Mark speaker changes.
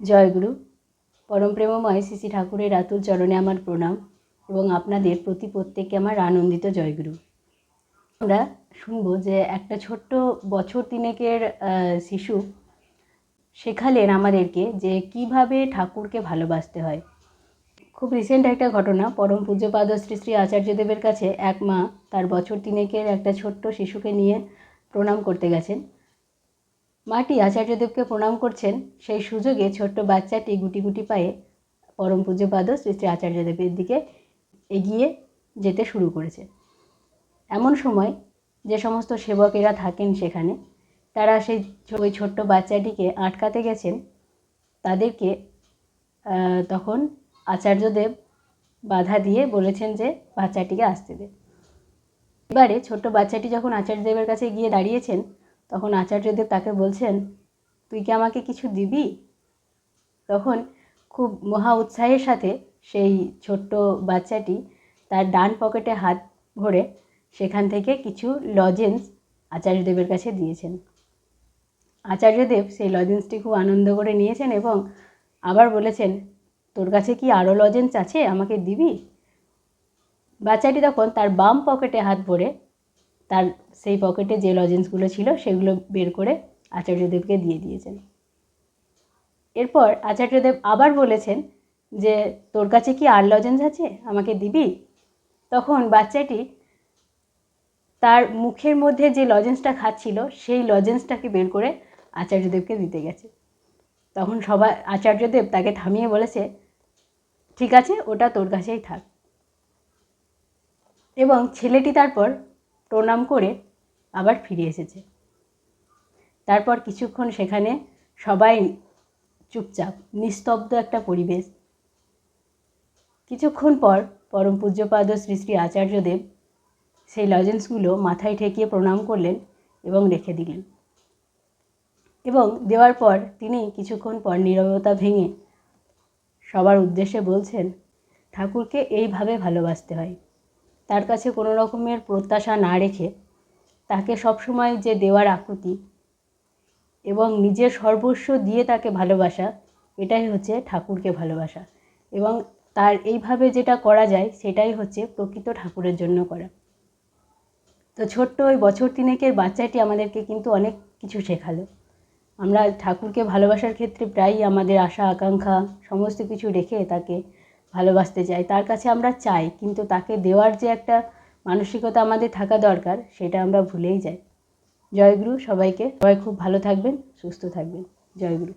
Speaker 1: জয়গুরু। পরম প্রেমময় শ্রী শ্রী ঠাকুরের আতুল চরণে আমার প্রণাম এবং আপনাদের প্রত্যেককে আমার আনন্দিত জয়গুরু। আমরা শুনবো যে একটা ছোট্ট বছর তিনেকের শিশু শেখালেন আমাদেরকে যে কিভাবে ঠাকুরকে ভালোবাসতে হয়। খুব রিসেন্ট একটা ঘটনা, পরম পূজ্যপাদ শ্রী শ্রী আচার্যদেবের কাছে এক মা তার বছর তিনেকের একটা ছোট্ট শিশুকে নিয়ে প্রণাম করতে গেছেন। মাটি আচার্যদেবকে প্রণাম করছেন, সেই সুযোগে ছোট্ট বাচ্চাটি গুটি গুটি পায়ে পরম পূজ্যপাদ শ্রী শ্রী আচার্যদেবের দিকে এগিয়ে যেতে শুরু করেছে। এমন সময় যে সমস্ত সেবকেরা থাকেন সেখানে, তারা ওই ছোট্ট বাচ্চাটিকে আটকাতে গেছেন। তাদেরকে তখন আচার্যদেব বাধা দিয়ে বলেছেন যে বাচ্চাটিকে আসতে দে। এবারে ছোট্ট বাচ্চাটি যখন আচার্যদেবের কাছে গিয়ে দাঁড়িয়েছেন, তখন আচার্যদেব তাকে বলছেন, তুই কি আমাকে কিছু দিবি? তখন খুব মহা উৎসাহের সাথে সেই ছোট্ট বাচ্চাটি তার ডান পকেটে হাত ভরে সেখান থেকে কিছু লজেন্স আচার্যদেবের কাছে দিয়েছেন। আচার্যদেব সেই লজেন্সটি খুব আনন্দ করে নিয়েছেন এবং আবার বলেছেন, তোর কাছে কি আরও লজেন্স আছে, আমাকে দিবি? বাচ্চাটি তখন তার বাম পকেটে হাত ভরে তার সেই পকেটে যে লজেন্সগুলো ছিল সেগুলো বের করে আচার্যদেবকে দিয়ে দিয়েছেন। এরপর আচার্যদেব আবার বলেছেন যে তোর কাছে কি আর লজেন্স আছে, আমাকে দিবি? তখন বাচ্চাটি তার মুখের মধ্যে যে লজেন্সটা খাচ্ছিল সেই লজেন্সটাকে বের করে আচার্যদেবকে দিতে গেছে। তখন আচার্যদেব তাকে থামিয়ে বলেছে, ঠিক আছে, ওটা তোর কাছেই থাক। এবং ছেলেটি তারপর প্রণাম করে আবার ফিরে এসেছে। তারপর কিছুক্ষণ সেখানে সবাই চুপচাপ, নিস্তব্ধ একটা পরিবেশ। কিছুক্ষণ পর পরম পূজ্যপাদ শ্রী শ্রী আচার্যদেব সেই লজেন্সগুলো মাথায় ঠেকিয়ে প্রণাম করলেন এবং রেখে দিলেন। এবং দেওয়ার পর তিনি কিছুক্ষণ পর নীরবতা ভেঙে সবার উদ্দেশ্যে বলছেন, ঠাকুরকে এইভাবে ভালোবাসতে হয়। তার কাছে কোনো রকমের প্রত্যাশা না রেখে তাকে সবসময় যে দেওয়ার আকুতি এবং নিজের সর্বস্ব দিয়ে তাকে ভালোবাসা, এটাই হচ্ছে ঠাকুরকে ভালোবাসা। এবং তার এইভাবে যেটা করা যায় সেটাই হচ্ছে প্রকৃত ঠাকুরের জন্য করা। তো ছোট্ট ওই বছর তিনেকের বাচ্চাটি আমাদেরকে কিন্তু অনেক কিছু শেখালো। আমরা ঠাকুরকে ভালোবাসার ক্ষেত্রে প্রায়ই আমাদের আশা আকাঙ্ক্ষা সমস্ত কিছু রেখে তাকে ভালোবাসতে চাই, তার কাছে আমরা চাই, কিন্তু তাকে দেওয়ার যে একটা মানসিকতা আমাদের থাকা দরকার সেটা আমরা ভুলেই যাই। জয়গুরু সবাইকে। সবাই খুব ভালো থাকবেন, সুস্থ থাকবেন। জয়গুরু।